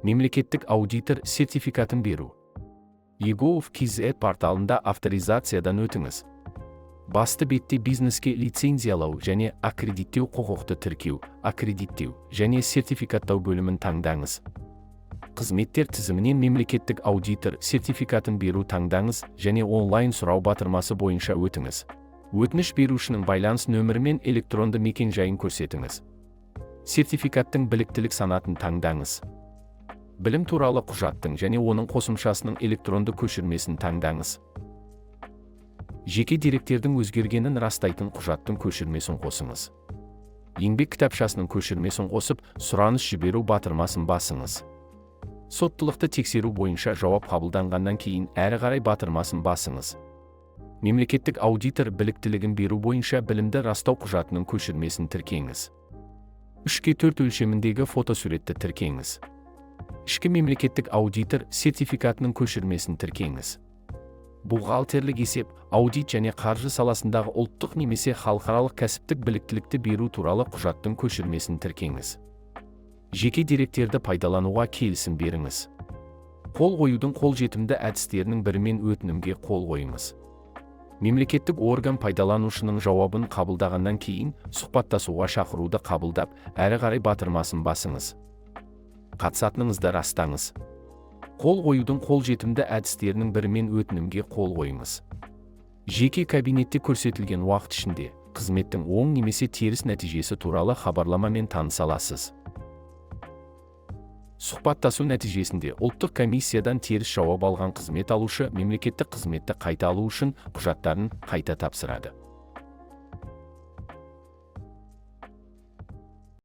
Мемлекеттік аудитор сертификатын беру. ego.kz порталында авторизациядан өтіңіз. Басты бетте бизнеске лицензиялау және аккредиттеу құқықты тіркеу, аккредиттеу және сертификаттау бөлімін таңдаңыз. Қызметтер тізімінен мемлекеттік аудитор сертификатын беру таңдаңыз және онлайн сұрау батырмасы бойынша өтіңіз. Өтініш берушінің байланыс нөмірі мен электронды мекен-жайын көрсетіңіз. Сертификаттың біліктілік санатын таңдаңыз. Білім туралы құжаттың және оның қосымшасының электронды көшірмесін таңдаңыз. Жеке деректердің өзгергенін растайтын құжаттың көшірмесін қосыңыз. Еңбек кітапшасының көшірмесін қосып, сұраныс жіберу батырмасын басыңыз. Соттылықты тексеру бойынша жауап қабылданғаннан кейін әрі қарай батырмасын басыңыз. Мемлекеттік аудитор біліктілігін беру бойынша білімді растау құжатының көшірмесін тіркеңіз. 3:4 өлшеміндегі фотосуретті тіркеңіз. Ішкі мемлекеттік аудитор сертификатының көшірмесін тіркеңіз. Бухгалтерлік есеп, аудит және қаржы саласындағы ұлттық немесе халықаралық кәсіптік біліктілікті беру туралы құжаттың көшірмесін тіркеңіз. Жеке деректерді пайдалануға келісім беріңіз. Қол қоюдың қолжетімді әдістерінің бірімен өтінімге қол қойыңыз. Мемлекеттік орган пайдаланушының жауабын қабылдағаннан кейін сұхбаттасуға шақыруды қабылдап, әрі қарай батырмасын басыңыз. Қатысатыныңызды растаңыз. Қол қоюдың қолжетімді әдістерінің бірімен өтінімге қол қойыңыз. Жеке кабинетте көрсетілген уақыт ішінде қызметтің оң немесе теріс нәтижесі туралы хабарламамен таныса аласыз. Сұхбаттасу нәтижесінде ұлттық комиссиядан теріс жауап алған қызмет алушы мемлекеттік қызметті қайта алу үшін құжаттарын қайта тапсырады.